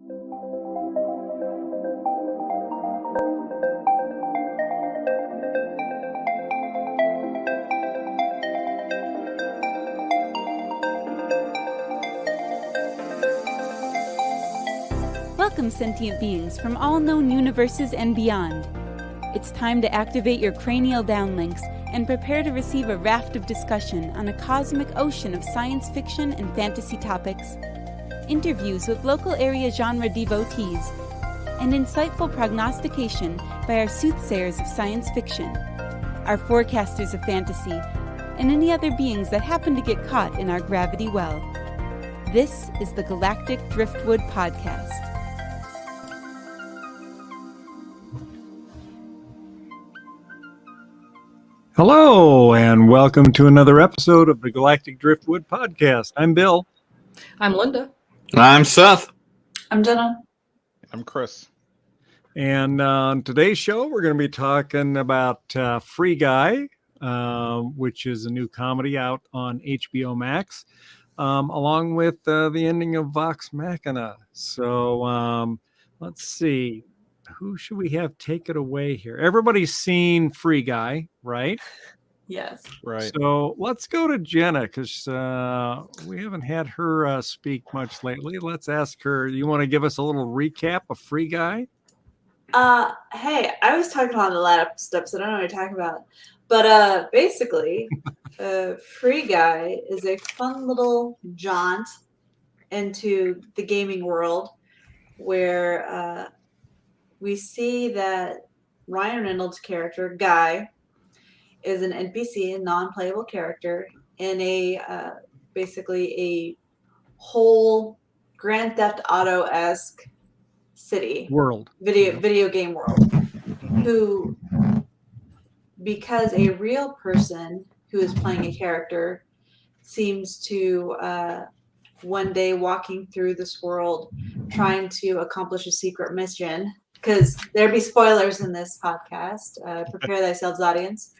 Welcome, sentient beings from all known universes and beyond. It's time to activate your cranial downlinks and prepare to receive a raft of discussion on a cosmic ocean of science fiction and fantasy topics, interviews with local area genre devotees, and insightful prognostication by our soothsayers of science fiction, our forecasters of fantasy, and any other beings that happen to get caught in our gravity well. This is the Galactic Driftwood Podcast. Hello, and welcome to another episode of the Galactic Driftwood Podcast. I'm Bill. I'm Linda. I'm Seth. I'm Jenna. I'm Chris. And on today's show, we're going to be talking about Free Guy, which is a new comedy out on HBO Max, along with the ending of Vox Machina. So let's see. Who should we have take it away here? Everybody's seen Free Guy, right? Yes. Right. So let's go to Jenna because we haven't had her speak much lately. Let's ask her. You want to give us a little recap of Free Guy? Hey, I was talking on the last episode. I don't know what you're talking about. But basically, Free Guy is a fun little jaunt into the gaming world where we see that Ryan Reynolds' character, Guy, is an NPC, a non-playable character, in a basically a whole Grand Theft Auto-esque city. World. Video game world. Who, because a real person who is playing a character seems to one day walking through this world trying to accomplish a secret mission, because there'd be spoilers in this podcast. Prepare thyself, audience.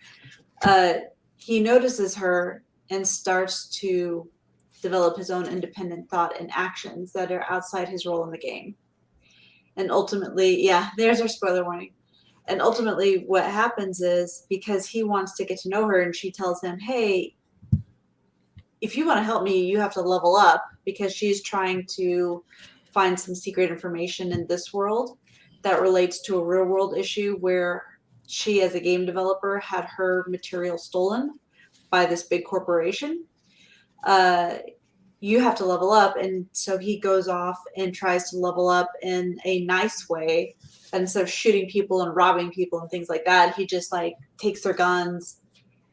He notices her and starts to develop his own independent thought and actions that are outside his role in the game. And ultimately, yeah, there's our spoiler warning. And ultimately what happens is, because he wants to get to know her and she tells him, hey, if you want to help me, you have to level up, because she's trying to find some secret information in this world that relates to a real world issue where she, as a game developer, had her material stolen by this big corporation. You have to level up. And so he goes off and tries to level up in a nice way. And instead of shooting people and robbing people and things like that, he just takes their guns,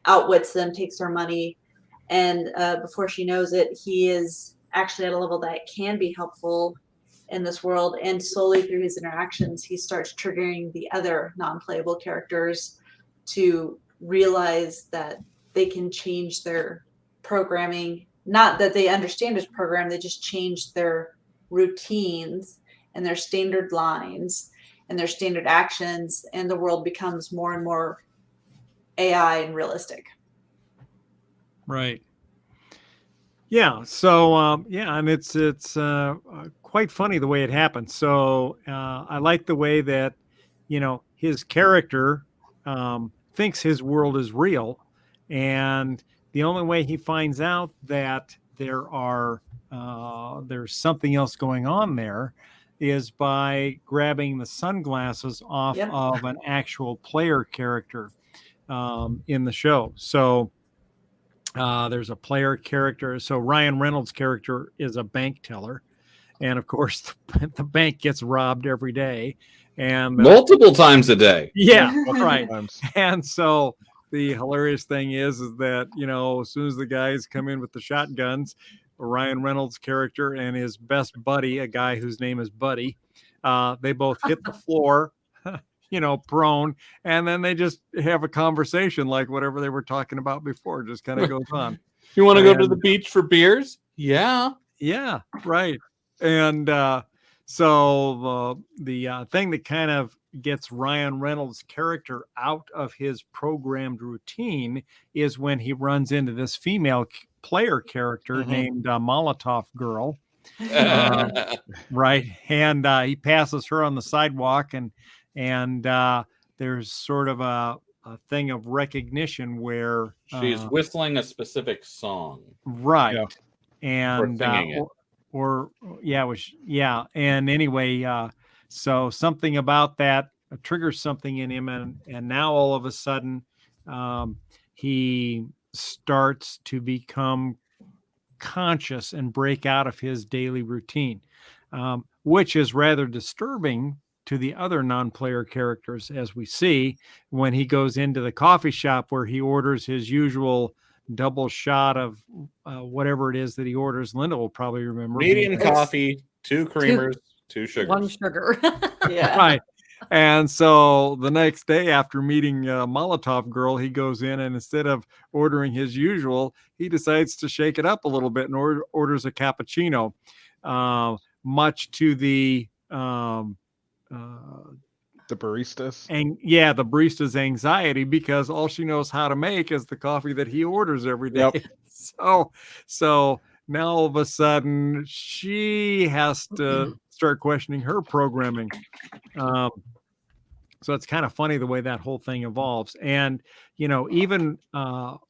outwits them, takes their money. And before she knows it, he is actually at a level that can be helpful in this world, and slowly through his interactions he starts triggering the other non-playable characters to realize that they can change their programming. Not that they understand his program, they just change their routines and their standard lines and their standard actions, and the world becomes more and more AI and realistic. Right. Yeah. So and it's quite funny the way it happens. So I like the way that his character thinks his world is real, and the only way he finds out that there's something else going on there is by grabbing the sunglasses off of an actual player character in the show. So there's a player character. So Ryan Reynolds' character is a bank teller. And of course, the bank gets robbed every day. And multiple times a day. Yeah, right. And so the hilarious thing is that, as soon as the guys come in with the shotguns, Ryan Reynolds' character and his best buddy, a guy whose name is Buddy, they both hit the floor, prone, and then they just have a conversation like whatever they were talking about before just kind of goes on. You want to go to the beach for beers? Yeah. Yeah, right. And so the thing that kind of gets Ryan Reynolds' character out of his programmed routine is when he runs into this female player character named Molotov Girl. Right, and he passes her on the sidewalk, and there's sort of a thing of recognition where She's whistling a specific song. right, Yeah. and singing it. or yeah, it was yeah, and anyway, so something about that triggers something in him, and now all of a sudden, he starts to become conscious and break out of his daily routine, which is rather disturbing to the other non-player characters, as we see when he goes into the coffee shop where he orders his usual double shot of whatever it is that he orders. Linda will probably remember. Medium coffee, 2 creamers, 2 sugars. 1 sugar. Yeah. Right. And so the next day after meeting Molotov Girl, he goes in and instead of ordering his usual, he decides to shake it up a little bit and orders a cappuccino, much to the baristas. And yeah, the barista's anxiety, because all she knows how to make is the coffee that he orders every day. Yep. So now all of a sudden she has to start questioning her programming. So it's kind of funny the way that whole thing evolves. And, you know, even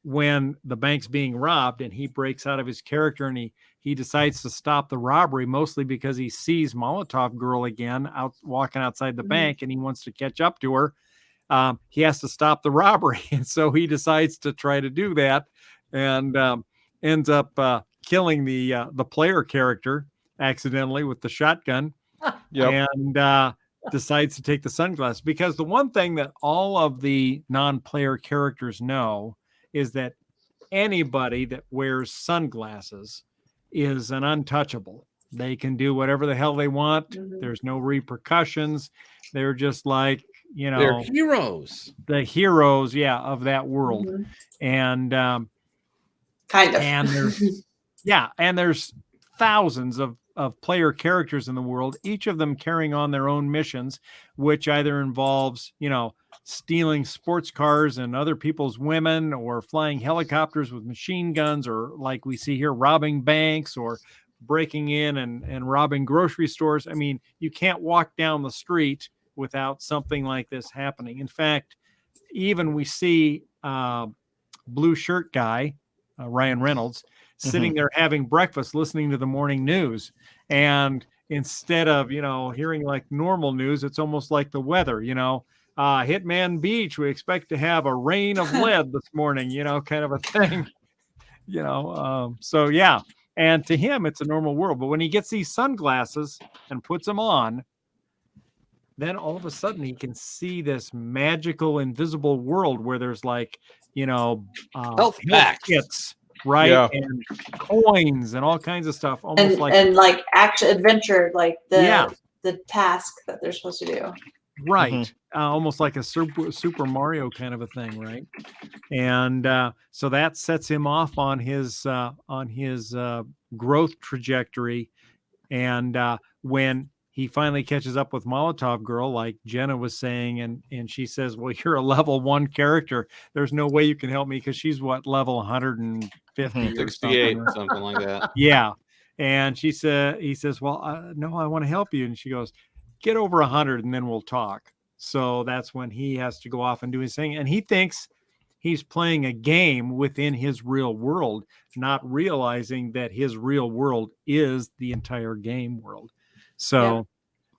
when the bank's being robbed and he breaks out of his character and he decides to stop the robbery, mostly because he sees Molotov Girl again out walking outside the bank and he wants to catch up to her. He has to stop the robbery. And so he decides to try to do that and ends up killing the player character accidentally with the shotgun. Yep. And decides to take the sunglasses, because the one thing that all of the non-player characters know is that anybody that wears sunglasses is an untouchable. They can do whatever the hell they want. There's no repercussions. They're just like, you know, They're heroes. the heroes, of that world. And Kind of. and there's and there's thousands of player characters in the world, each of them carrying on their own missions, which either involves, you know, stealing sports cars and other people's women, or flying helicopters with machine guns, or like we see here, robbing banks, or breaking in and robbing grocery stores. I mean, you can't walk down the street without something like this happening. In fact, even we see blue shirt guy, Ryan Reynolds, sitting there having breakfast, listening to the morning news. And instead of, you know, hearing like normal news, it's almost like the weather, you know, Hitman Beach, we expect to have a rain of lead this morning, you know, kind of a thing, you know. So, yeah. And to him, it's a normal world. But when he gets these sunglasses and puts them on, then all of a sudden he can see this magical, invisible world where there's like, you know, Health packs. kits, right? Yeah. And coins and all kinds of stuff. Almost and like action adventure, like the task that they're supposed to do. right. Almost like a Super Mario kind of a thing, right? And so that sets him off on his growth trajectory. And when he finally catches up with Molotov Girl, like Jenna was saying, and she says, well, you're a level 1 character. There's no way you can help me, because she's level 150 or 68, something. something like that. Yeah. And he says, well, no, I want to help you. And she goes, get over 100 and then we'll talk. So that's when he has to go off and do his thing. And he thinks he's playing a game within his real world, not realizing that his real world is the entire game world. So,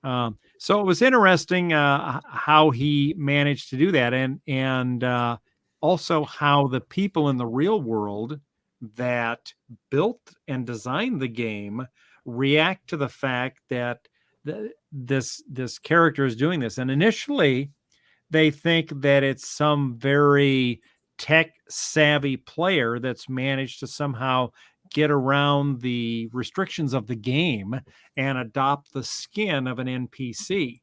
so it was interesting how he managed to do that, and also how the people in the real world that built and designed the game react to the fact that this character is doing this. And initially, they think that it's some very tech savvy player that's managed to somehow get around the restrictions of the game and adopt the skin of an NPC.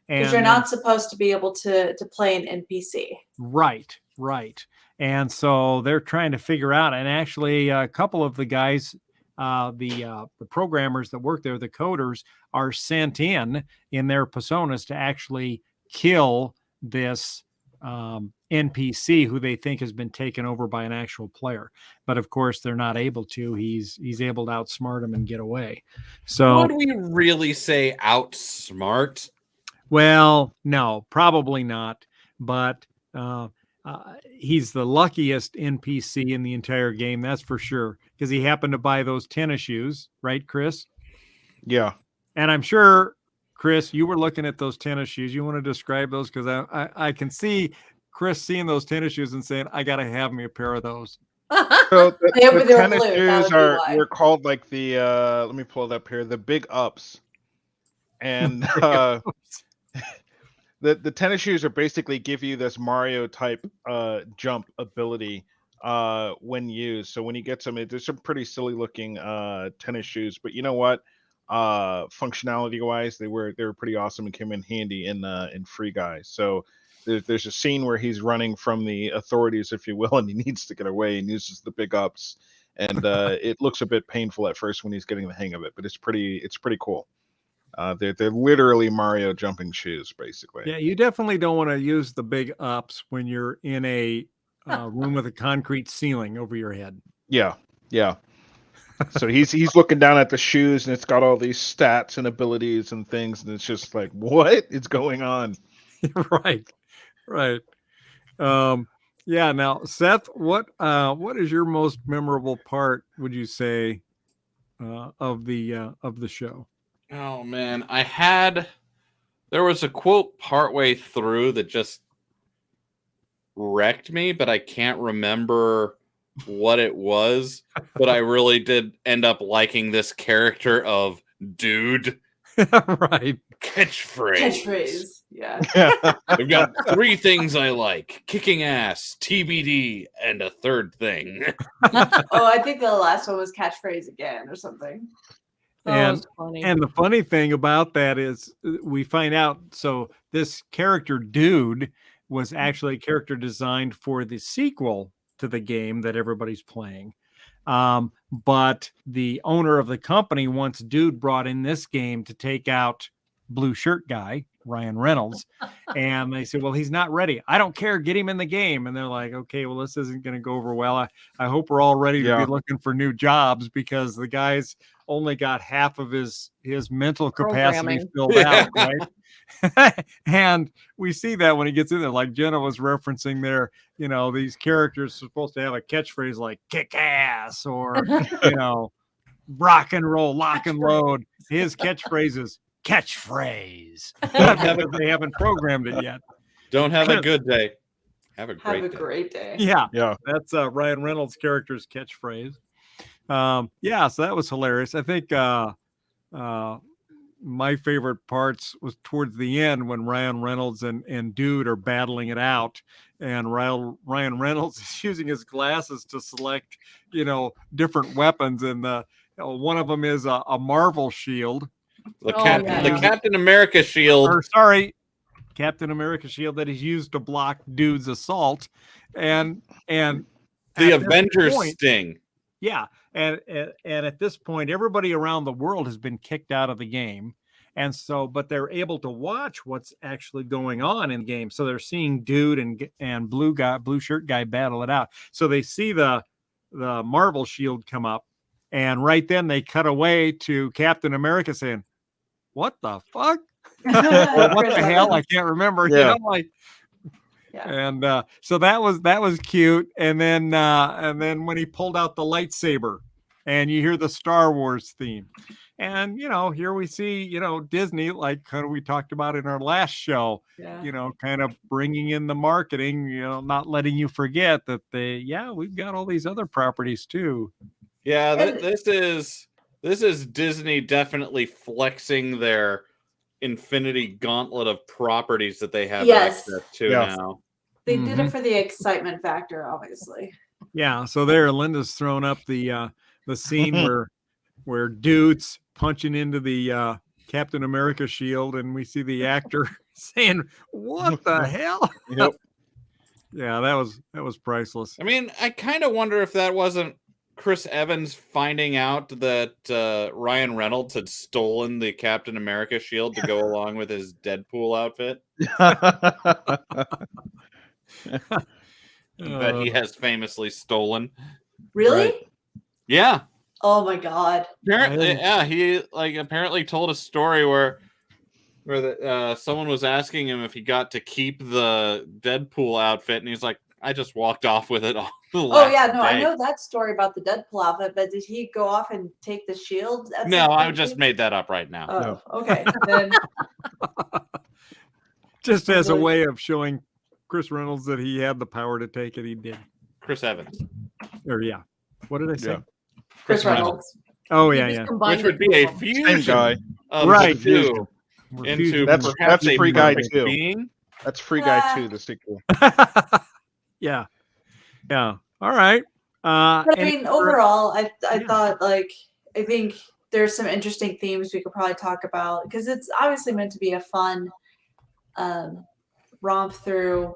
Because you're not supposed to be able to play an NPC. Right. And so they're trying to figure out, and actually a couple of the guys, the programmers that work there, the coders, are sent in their personas to actually kill this NPC who they think has been taken over by an actual player. But of course, they're not able to. He's able to outsmart him and get away. So Would we really say outsmart? well, no, probably not. But he's the luckiest NPC in the entire game, that's for sure, because he happened to buy those tennis shoes, right, Chris? Yeah. And I'm sure, Chris, you were looking at those tennis shoes. You want to describe those? Because I can see Chris seeing those tennis shoes and saying, I got to have me a pair of those. So Yeah, the but they were tennis blue, that shoes would be are why. they're called like the let me pull it up here, the big ups. And the tennis shoes are basically give you this Mario type jump ability when used. So when you get some, there's some pretty silly looking tennis shoes, but you know what? Functionality wise, they were pretty awesome and came in handy in Free Guy. So there's a scene where he's running from the authorities, if you will, and he needs to get away and uses the big ups. And it looks a bit painful at first when he's getting the hang of it, but it's pretty cool. They're literally Mario jumping shoes, basically. Yeah, you definitely don't want to use the big ups when you're in a room with a concrete ceiling over your head. Yeah. So he's looking down at the shoes, and it's got all these stats and abilities and things, and it's just like, what is going on? Right. Yeah. Now, Seth, what is your most memorable part, would you say, of the show? Oh man, there was a quote partway through that just wrecked me, but I can't remember what it was. But I really did end up liking this character of dude. Right. Catchphrase. Yeah. We've got 3 things I like: kicking ass, TBD, and a third thing. Oh, I think the last one was catchphrase again or something. And the funny thing about that is we find out, so this character dude was actually a character designed for the sequel to the game that everybody's playing. But the owner of the company wants dude brought in this game to take out blue shirt guy, Ryan Reynolds. And they said, well, he's not ready. I don't care. Get him in the game. And they're like, okay, well, this isn't going to go over well. I hope we're all ready to be looking for new jobs, because the guy's only got half of his mental capacity filled out, right? And we see that when he gets in there, like Jenna was referencing there, these characters are supposed to have a catchphrase like kick ass or, rock and roll, lock and load. His catchphrase is catchphrase. They haven't programmed it yet. Don't have a good day. Have a great day. Yeah. That's Ryan Reynolds' character's catchphrase. So that was hilarious. I think my favorite parts was towards the end when Ryan Reynolds and dude are battling it out, and Ryan Reynolds is using his glasses to select, different weapons, and one of them is a Marvel shield. The Captain America shield. Captain America shield that he's used to block dude's assault, and the Avengers sting. Yeah, and at this point, everybody around the world has been kicked out of the game, and so, but they're able to watch what's actually going on in the game. So they're seeing dude and blue shirt guy battle it out. So they see the Marvel shield come up, and right then they cut away to Captain America saying, "What the fuck? Or what the hell? I can't remember." Yeah. And so that was cute. And then when he pulled out the lightsaber, and you hear the Star Wars theme, and here we see Disney, like kind of we talked about in our last show, kind of bringing in the marketing, not letting you forget that we've got all these other properties too. Yeah, this is Disney definitely flexing their infinity gauntlet of properties that they have access to now. They did it for the excitement factor, obviously. Yeah, so there Linda's thrown up the scene where dude's punching into the Captain America shield, and we see the actor saying, "What the hell?" Yep. Yeah, that was priceless. I mean, I kind of wonder if that wasn't Chris Evans finding out that Ryan Reynolds had stolen the Captain America shield to go along with his Deadpool outfit. that he has famously stolen. Really? Right. Yeah. Oh my god. Apparently, yeah, he apparently told a story where someone was asking him if he got to keep the Deadpool outfit, and he's like, "I just walked off with it all the Oh last yeah, no, I day." know that story about the Deadpool outfit, but did he go off and take the shield? At No, some I point, just too? made that up right now. Oh, okay. Then Just as a Really? way of showing Chris Reynolds that he had the power to take it, he did. Chris Evans, Or yeah. What did I say? Yeah. Chris Reynolds. Oh He yeah, just yeah. combined which would the be a two of them. fusion guy. of Right. the two We're into fusing That's perhaps a Free Guy perfect 2. being. That's Free Guy 2, the sequel. yeah. Yeah. All right. But I mean, overall, I Yeah. thought I think there's some interesting themes we could probably talk about because it's obviously meant to be a fun romp through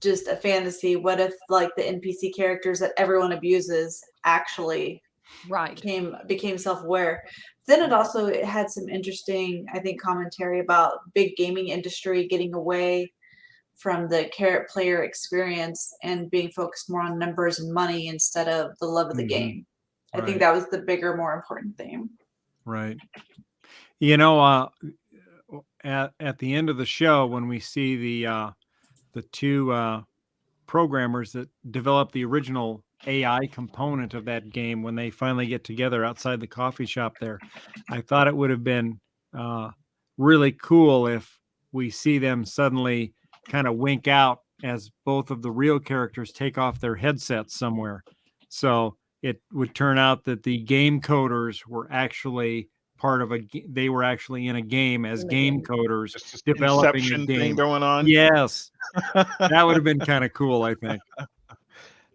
just a fantasy. What if the NPC characters that everyone abuses actually Right. became self-aware? Then it had some interesting, I think, commentary about big gaming industry getting away from the player experience and being focused more on numbers and money instead of the love of the game. I think that was the bigger, more important theme. Right. At the end of the show, when we see the two programmers that developed the original AI component of that game, when they finally get together outside the coffee shop there, I thought it would have been really cool if we see them suddenly kind of wink out as both of the real characters take off their headsets somewhere. So it would turn out that the game coders were actually they were actually in a game as game coders Just this developing a Inception game thing going on. Yes. That would have been kind of cool, I think.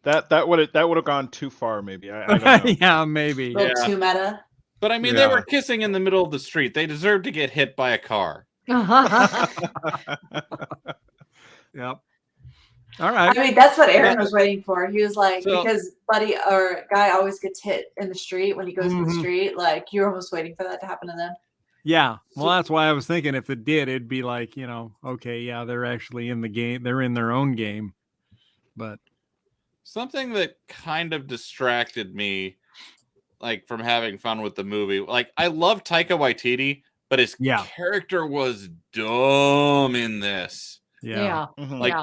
That would have gone too far, maybe. I don't know. Yeah, maybe. A little too meta. But I mean, they were kissing in the middle of the street. They deserve to get hit by a car. Yep. All right. I mean, that's what Aaron was waiting for. He was like, So- because buddy or guy always gets hit in the street when he goes to the street. Like, you're almost waiting for that to happen to them. Yeah. Well, that's why I was thinking if it did, it'd be like, okay, yeah, they're actually in the game. They're in their own game. But Something that kind of distracted me, from having fun with the movie. I love Taika Waititi, but his character was dumb in this. yeah.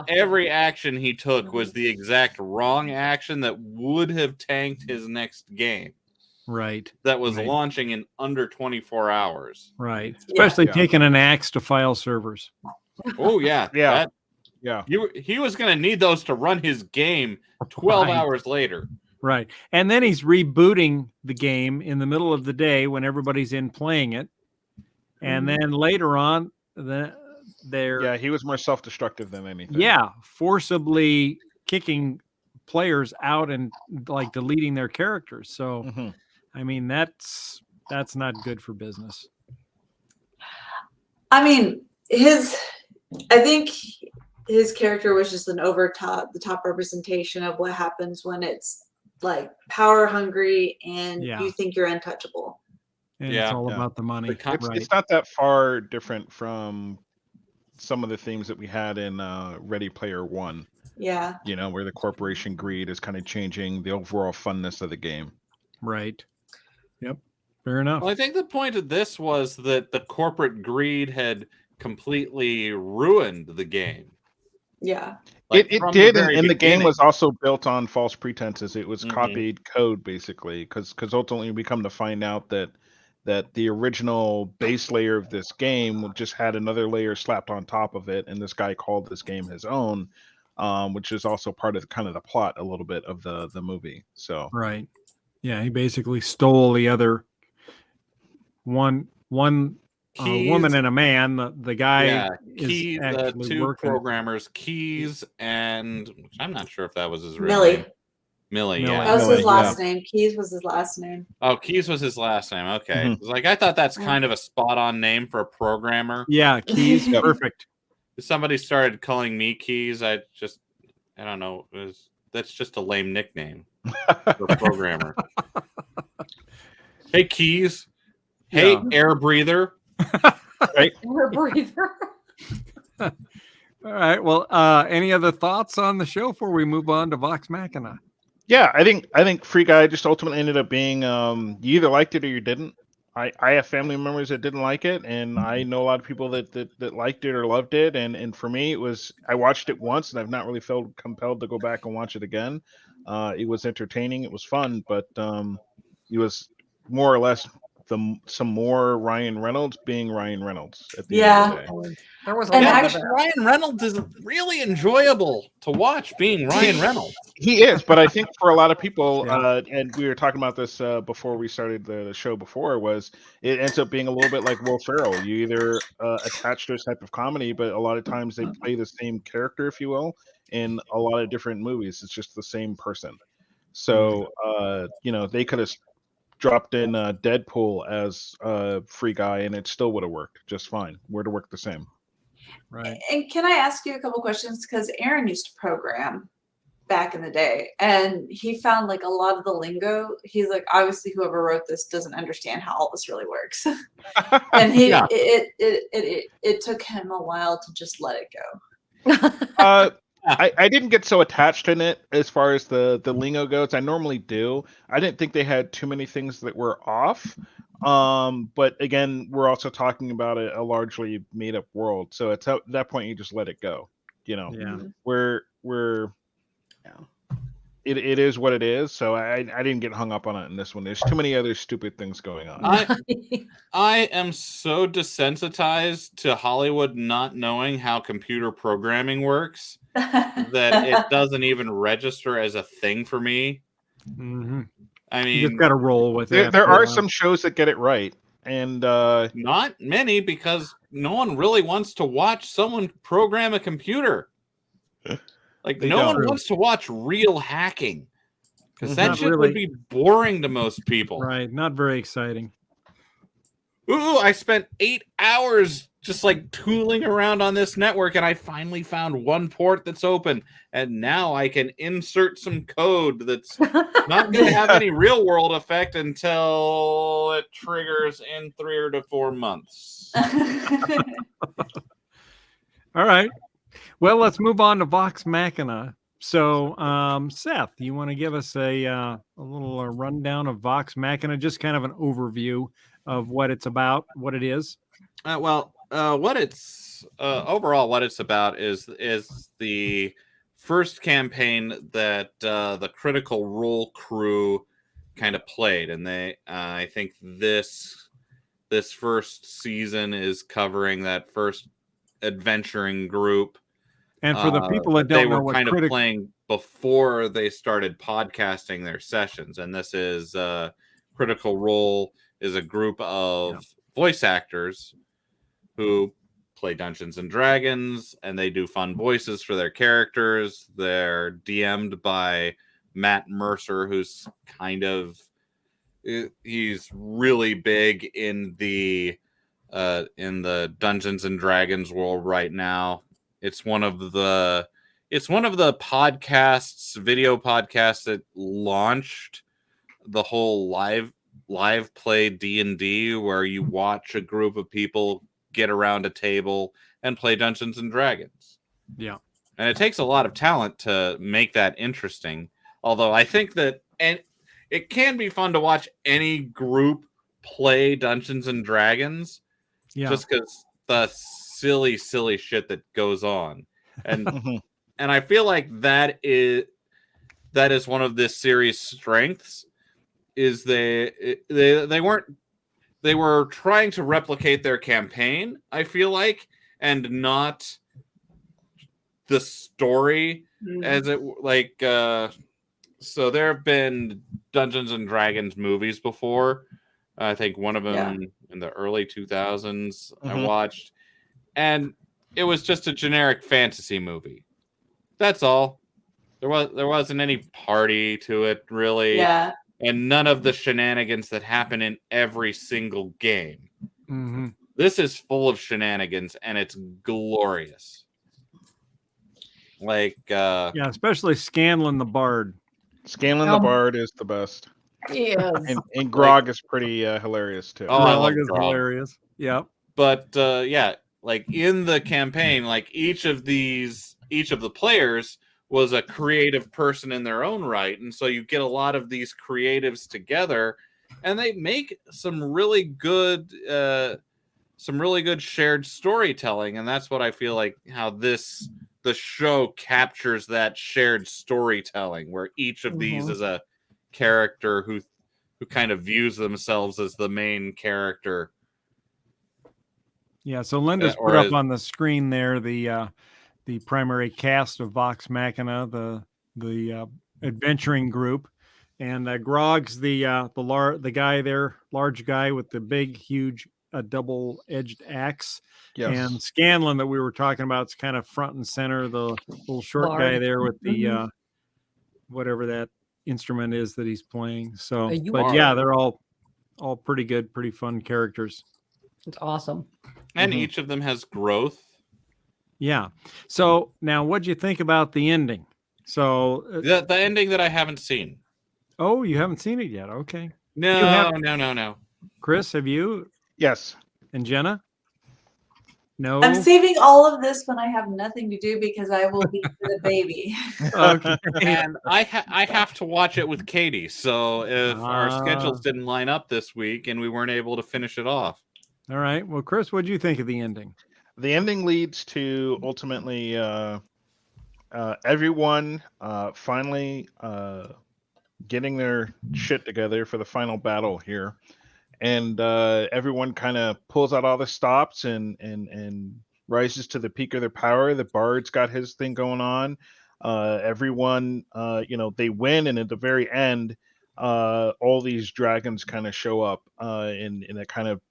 Every action he took was the exact wrong action that would have tanked his next game. Right. That was launching in under 24 hours. Right. Especially taking an axe to file servers. Oh, yeah. Yeah. He was going to need those to run his game 12 hours later. Right. And then he's rebooting the game in the middle of the day when everybody's in playing it. And then later on, he was more self-destructive than anything. Yeah, forcibly kicking players out and deleting their characters. So, I mean, that's not good for business. I mean, I think his character was just the top representation of what happens when it's power hungry and you think you're untouchable. And it's all about the money. It's not that far different from some of the themes that we had in Ready Player One. Yeah. Where the corporation greed is kind of changing the overall funness of the game. Right. Yep. Fair enough. Well, I think the point of this was that the corporate greed had completely ruined the game. Yeah. It did, and the game was also built on false pretenses. It was copied code, basically, because ultimately we come to find out that the original base layer of this game just had another layer slapped on top of it, and this guy called this game his own, which is also part of kind of the plot a little bit of the movie. So right, yeah, he basically stole the other one woman and a man. The guy Keys, is the two working. programmers, Keys and I'm not sure if that was his real name. Millie, yeah. That was his last name. Keys was his last name. Oh, Keys was his last name. Okay. I thought that's kind of a spot-on name for a programmer. Yeah, Keys, perfect. If somebody started calling me Keys, I don't know. That's just a lame nickname for a programmer. Hey, Keys. Hey, air breather. Right? Air breather. All right. Well, any other thoughts on the show before we move on to Vox Machina? Yeah, I think Free Guy just ultimately ended up being you either liked it or you didn't. I have family members that didn't like it, and I know a lot of people that liked it or loved it. And for me, it was I watched it once, and I've not really felt compelled to go back and watch it again. It was entertaining, it was fun, but it was more or less some more Ryan Reynolds being Ryan Reynolds at the end of the day. There was a And lot of actually- that. Ryan Reynolds is really enjoyable to watch being Ryan Reynolds. He is, but I think for a lot of people, Yeah. and we were talking about this before we started the show before, was it ends up being a little bit like Will Ferrell. You either attach to a type of comedy, but a lot of times they play the same character, if you will, in a lot of different movies. It's just the same person. So, they could have dropped in Deadpool as Free Guy, and it still would have worked just fine. Would have worked the same. Right. And can I ask you a couple questions? Because Aaron used to program back in the day, and he found like a lot of the lingo. He's like, obviously, whoever wrote this doesn't understand how all this really works, and Yeah. it took him a while to just let it go. I didn't get so attached in it as far as the lingo goes. I normally do. I didn't think they had too many things that were off. But again, we're also talking about a largely made up world. So at that point, you just let it go. Yeah. We're it is what it is. So I didn't get hung up on it in this one. There's too many other stupid things going on. I am so desensitized to Hollywood not knowing how computer programming works that it doesn't even register as a thing for me. Mm-hmm. I You mean, just got to roll with it. There are some shows that get it right, and not many, because no one really wants to watch someone program a computer. Like, They no don't. one wants to watch real hacking, because It's that not shit really- would be boring to most people. Right. Not very exciting. Ooh, I spent 8 hours just like tooling around on this network, and I finally found one port that's open, and now I can insert some code that's not going to have any real world effect until it triggers in 3 to 4 months. All right. Well, let's move on to Vox Machina. So, Seth, you want to give us a little rundown of Vox Machina, just kind of an overview of what it's about, what it is? What it's overall what it's about is the first campaign that the Critical Role crew kind of played, and they I think this first season is covering that first adventuring group. And for the people that they don't know were what kind of playing before they started podcasting their sessions, and this is Critical Role is a group of voice actors who play Dungeons and Dragons, and they do fun voices for their characters. They're DM'd by Matt Mercer, who's he's really big in the Dungeons and Dragons world right now. It's one of the podcasts, video podcasts that launched the whole live play D&D, where you watch a group of people get around a table and play Dungeons and Dragons. Yeah. And it takes a lot of talent to make that interesting. Although I think that, and it can be fun to watch any group play Dungeons and Dragons, just because the silly shit that goes on. And and I feel like that is one of this series' strengths, is they were trying to replicate their campaign, I feel like, and not the story as it like so there have been Dungeons and Dragons movies before. I think one of them in the early 2000s I watched, and it was just a generic fantasy movie. That's all. There wasn't any party to it, really. Yeah. And none of the shenanigans that happen in every single game. Mm-hmm. This is full of shenanigans, and it's glorious. Like, especially Scanlan the Bard. Scanlan the Bard is the best. Yes. And Grog is pretty hilarious too. Oh, I love Grog is Grog. hilarious. Yeah. But like in the campaign, like each of the players was a creative person in their own right, and so you get a lot of these creatives together, and they make some really good shared storytelling, and that's what I feel like how the show captures that shared storytelling, where each of these is a character who kind of views themselves as the main character. Yeah, so Linda's put up on the screen there the primary cast of Vox Machina, the adventuring group, and Grog's the guy there, large guy with the big, huge double-edged axe. Yes. And Scanlan that we were talking about is kind of front and center, the little short Bard. guy there with the whatever that instrument is that he's playing. So, but yeah, they're all pretty good, pretty fun characters. It's awesome. And each of them has growth. Yeah. So now, what'd you think about the ending? So the ending that I haven't seen. Oh, you haven't seen it yet? Okay. No. Chris, have you? Yes. And Jenna? No. I'm saving all of this when I have nothing to do because I will be the baby. Okay. And I have to watch it with Katie. So if our schedules didn't line up this week and we weren't able to finish it off. All right. Well, Chris, what do you think of the ending? The ending leads to ultimately everyone finally getting their shit together for the final battle here. And everyone kind of pulls out all the stops and rises to the peak of their power. The Bard's got his thing going on. Everyone, they win, and at the very end, all these dragons kind of show up, and it kind of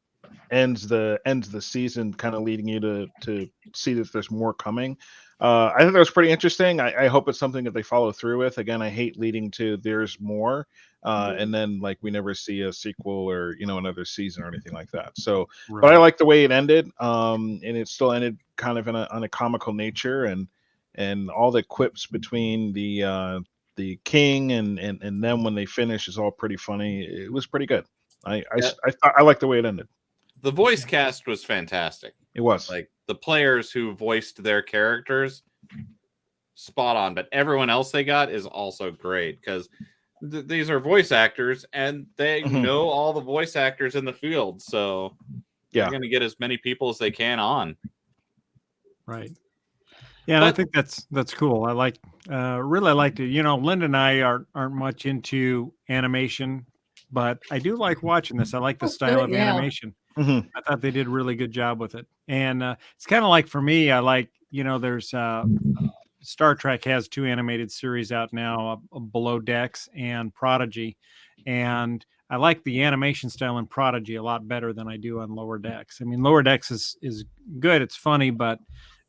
ends the season, kind of leading you to see that there's more coming. I think that was pretty interesting. I hope it's something that they follow through with. Again, I hate leading to there's more, and then like we never see a sequel or another season or anything like that. So, Right. But I like the way it ended, and it still ended kind of on a comical nature, and all the quips between the king and them when they finish is all pretty funny. It was pretty good. I like the way it ended. The voice cast was fantastic. It was. Like the players who voiced their characters, spot on. But everyone else they got is also great because these are voice actors and they know all the voice actors in the field. So they're going to get as many people as they can on. Right. Yeah, and I think that's cool. I really liked it. Linda and I aren't much into animation, but I do like watching this. I like the style of animation. I thought they did a really good job with it. And it's kind of like for me, I like, there's Star Trek has 2 animated series out now, Below Decks and Prodigy. And I like the animation style in Prodigy a lot better than I do on Lower Decks. I mean, Lower Decks is good. It's funny, but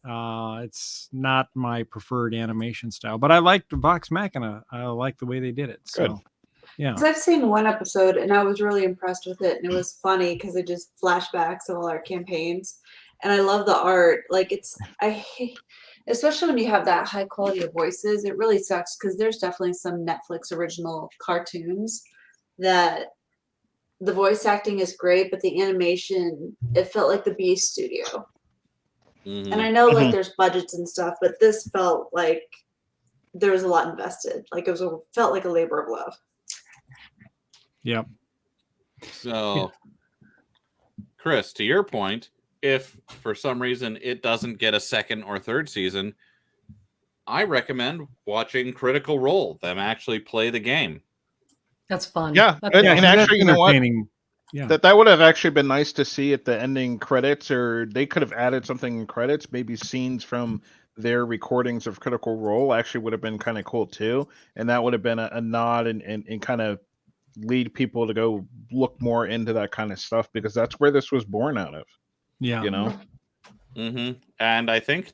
it's not my preferred animation style. But I liked Vox Machina. I like the way they did it. So. Good. Yeah, because I've seen one episode and I was really impressed with it, and it was funny because it just flashbacks of all our campaigns, and I love the art. Like I hate, especially when you have that high quality of voices. It really sucks because there's definitely some Netflix original cartoons that the voice acting is great, but the animation, it felt like the B studio. And I know like there's budgets and stuff, but this felt like there was a lot invested. Like felt like a labor of love. Yep. So, Chris, to your point, if for some reason it doesn't get a second or third season, I recommend watching Critical Role, them actually play the game. That's fun. Yeah, That's and actually, you know what? Yeah. That would have actually been nice to see at the ending credits, or they could have added something in credits, maybe scenes from their recordings of Critical Role actually would have been kind of cool too. And that would have been a nod and kind of lead people to go look more into that kind of stuff, because that's where this was born out of. Yeah. And I think,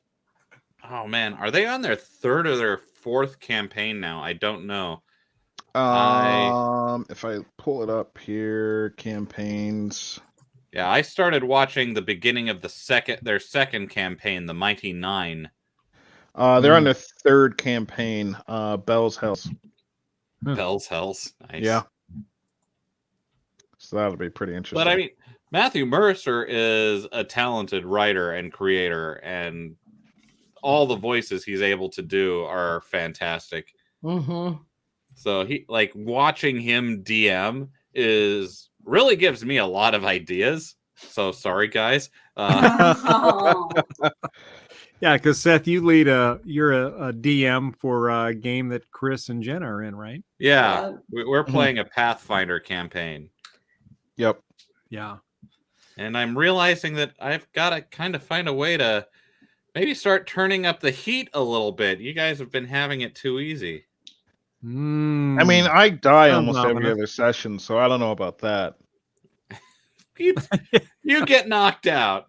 oh man, are they on their 3rd or their 4th campaign now? I don't know. If I pull it up here, campaigns. Yeah, I started watching the beginning of their second campaign, the Mighty 9. They're on their 3rd campaign, Bell's Hells. Bell's Hells. Nice. Yeah. So that'll be pretty interesting. But I mean, Matthew Mercer is a talented writer and creator, and all the voices he's able to do are fantastic. Mm-hmm. So he like watching him DM is really gives me a lot of ideas. So sorry, guys. Yeah, because Seth, you're a DM for a game that Chris and Jenna are in, right? Yeah, we're playing a Pathfinder campaign. Yep. Yeah. And I'm realizing that I've got to kind of find a way to maybe start turning up the heat a little bit. You guys have been having it too easy. I mean, I die almost every ominous. other session, so I don't know about that. You get knocked out.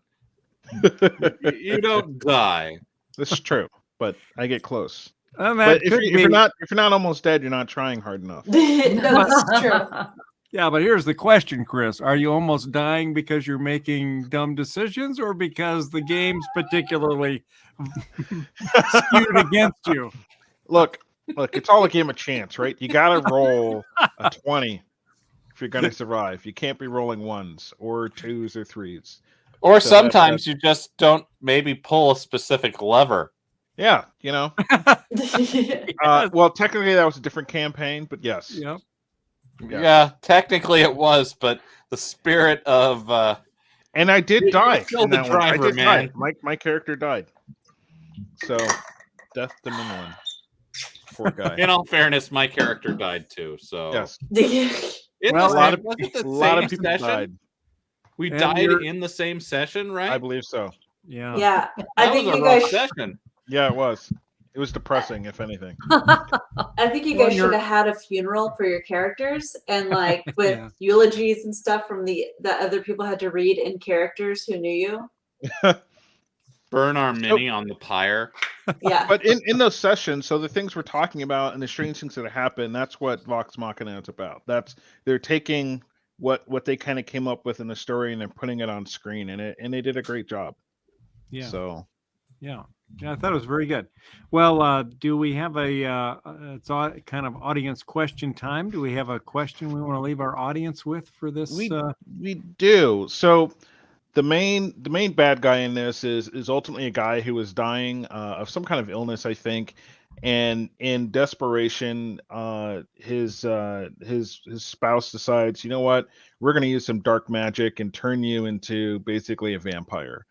You don't die. This is true, but I get close. That But if could you're be. not almost dead, you're not trying hard enough. No, that's true. Yeah, but here's the question, Chris. Are you almost dying because you're making dumb decisions or because the game's particularly skewed against you? Look, it's all a game of chance, right? You got to roll a 20 if you're going to survive. You can't be rolling ones or twos or threes. Or so sometimes you just don't maybe pull a specific lever. Yeah, you know. Well, technically that was a different campaign, but yes. Yep. Yeah, technically it was, but the spirit of and I did die. Still the driver, man. My character died. So death to Minlin. Poor guy. In all fairness, my character died too. So yes. Well, a lot of people died. We died in the same session, right? I believe so. Yeah. Yeah. I think you guys session. Yeah, it was. It was depressing, if anything. I think you guys should have had a funeral for your characters and like with eulogies and stuff from the other people had to read in characters who knew you. Burn our mini on the pyre. Yeah. But in those sessions, so the things we're talking about and the strange things that happen, that's what Vox Machina is about. They're taking what they kind of came up with in the story and they're putting it on screen, and they did a great job. Yeah. So yeah, I thought it was very good. Well, do we have it's kind of audience question time? Do we have a question we want to leave our audience with for this? We do. So the main bad guy in this is ultimately a guy who is dying of some kind of illness, I think, and in desperation, his spouse decides, you know what, we're going to use some dark magic and turn you into basically a vampire.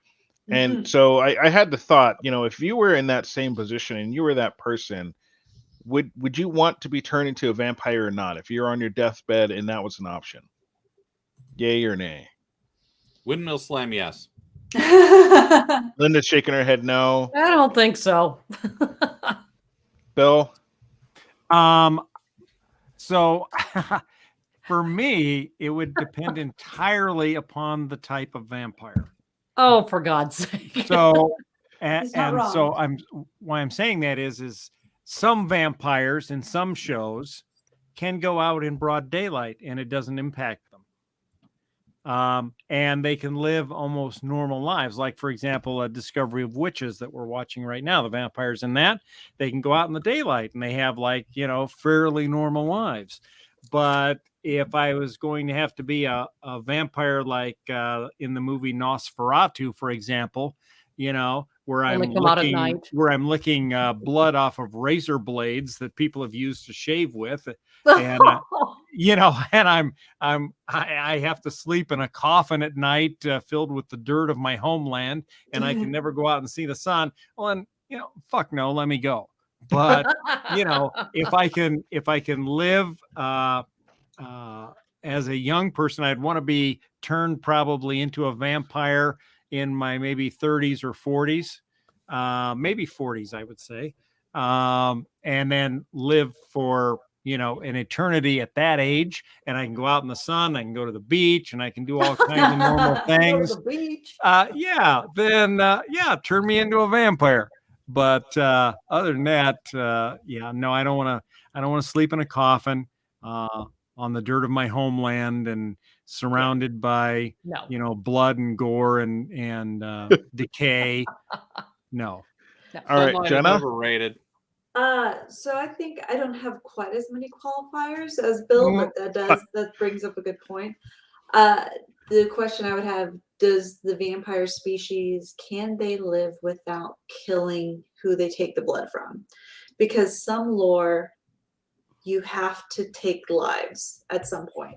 And so I had the thought, you know, if you were in that same position and you were that person, would you want to be turned into a vampire or not? If you're on your deathbed and that was an option, yay or nay? Windmill slam, yes. Linda's shaking her head no. I don't think so. Bill? So for me, it would depend entirely upon the type of vampire. Oh, for God's sake. So why I'm saying that is some vampires in some shows can go out in broad daylight and it doesn't impact them. And they can live almost normal lives. Like, for example, a Discovery of Witches that we're watching right now, the vampires in that, they can go out in the daylight and they have fairly normal lives. But if I was going to have to be a vampire like in the movie Nosferatu, for example, where I'm licking blood off of razor blades that people have used to shave with, and I have to sleep in a coffin at night filled with the dirt of my homeland, and I can never go out and see the sun. Well, and fuck no, let me go. But if I can live as a young person, I'd want to be turned probably into a vampire in my maybe 30s or 40s, maybe 40s, I would say, and then live for an eternity at that age. And I can go out in the sun, I can go to the beach, and I can do all kinds of normal things. Go to the beach. Turn me into a vampire. But other than that, no, I don't want to sleep in a coffin on the dirt of my homeland and surrounded by blood and gore and decay. No. All right, Jenna. Overrated. So I think I don't have quite as many qualifiers as Bill, but that brings up a good point. the question I would have, does the vampire species, can they live without killing who they take the blood from? Because some lore, you have to take lives at some point.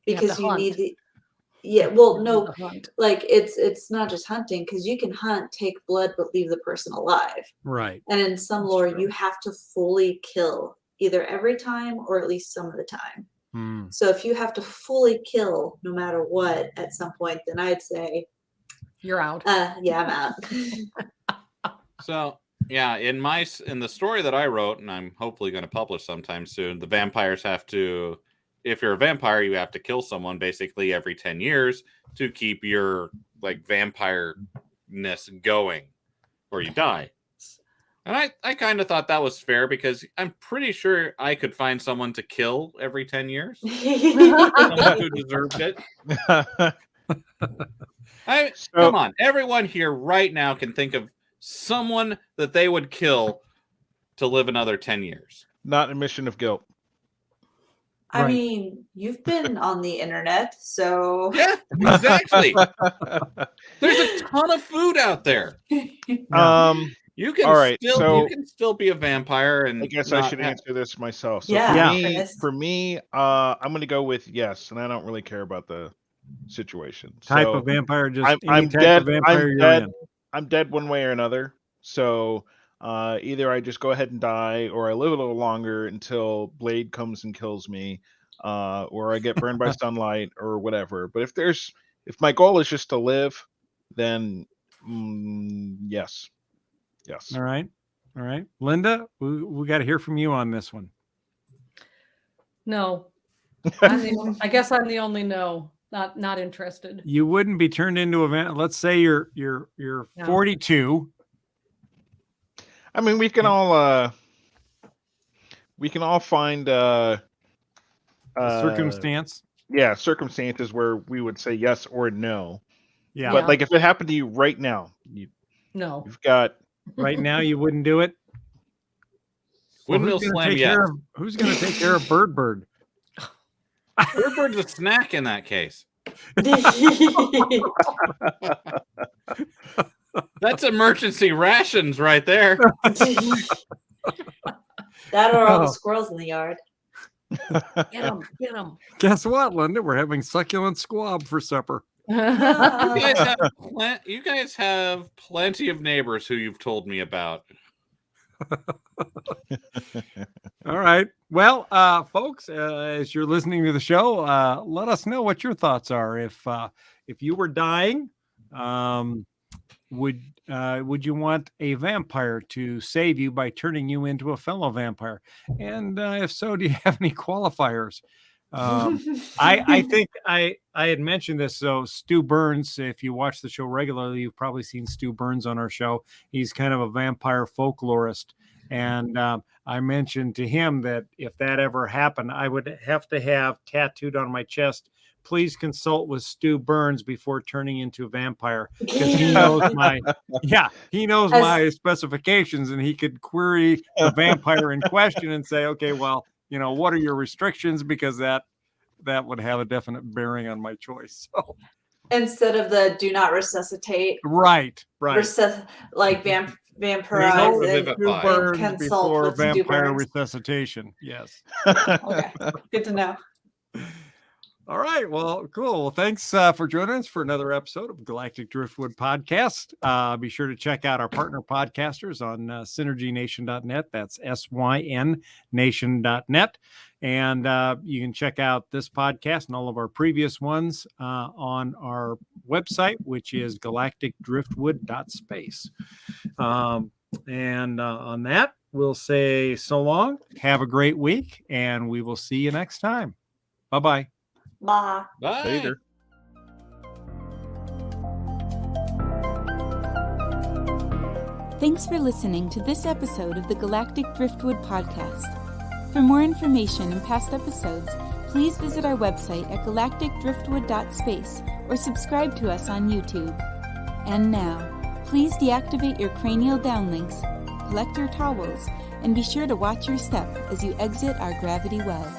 Because you need the no, like it's not just hunting, because you can hunt, take blood, but leave the person alive. Right. And in some lore, you have to fully kill either every time or at least some of the time. So if you have to fully kill no matter what at some point, then I'd say you're out. Yeah, I'm out. So yeah, in the story that I wrote, and I'm hopefully going to publish sometime soon, the vampires have to, if you're a vampire, you have to kill someone basically every 10 years to keep your like vampire-ness going, or you die. And I kind of thought that was fair, because I'm pretty sure I could find someone to kill every 10 years. Someone who deserved it. Come on. Everyone here right now can think of someone that they would kill to live another 10 years. Not admission of guilt. I mean, you've been on the internet, so... Yeah, exactly. There's a ton of food out there. You can you can still be a vampire, and I guess I should answer this myself. So for me, I'm going to go with yes, and I don't really care about the situation. Type of vampire, just I'm dead. I'm dead one way or another. So either I just go ahead and die, or I live a little longer until Blade comes and kills me, or I get burned by sunlight, or whatever. But if my goal is just to live, then yes. Yes. All right. Linda, we got to hear from you on this one. No. I guess I'm the only no. Not interested. You wouldn't be turned into a let's say you're 42. I mean, we can all find circumstance. Yeah, circumstances where we would say yes or no. Yeah. But like if it happened to you right now, you've got right now you wouldn't do it. Windmill slam, yes. Who's going to take care of Bird? Bird's a snack in that case. That's emergency rations right there. That or all the squirrels in the yard. Get them. Guess what, Linda? We're having succulent squab for supper. You guys have plenty of neighbors who you've told me about. All right. Well, folks, as you're listening to the show, let us know what your thoughts are. If you were dying, would you want a vampire to save you by turning you into a fellow vampire? And if so, do you have any qualifiers? I think I had mentioned this. So Stu Burns, if you watch the show regularly, you've probably seen Stu Burns on our show. He's kind of a vampire folklorist. And I mentioned to him that if that ever happened, I would have to have tattooed on my chest, please consult with Stu Burns before turning into a vampire, because he knows my specifications, and he could query the vampire in question and say, okay, well, what are your restrictions? Because that would have a definite bearing on my choice. So instead of the do not resuscitate, right, like vampirize and consult before with vampire resuscitation. Yes. Okay, good to know. All right. Well, cool. Well, thanks for joining us for another episode of Galactic Driftwood Podcast. Be sure to check out our partner podcasters on synergynation.net. That's SYN nation.net. And you can check out this podcast and all of our previous ones on our website, which is galacticdriftwood.space. And on that, we'll say so long. Have a great week, and we will see you next time. Bye-bye. Bye. Bye. Later. Thanks for listening to this episode of the Galactic Driftwood Podcast. For more information and past episodes, please visit our website at galacticdriftwood.space or subscribe to us on YouTube. And now, please deactivate your cranial downlinks, collect your towels, and be sure to watch your step as you exit our gravity well.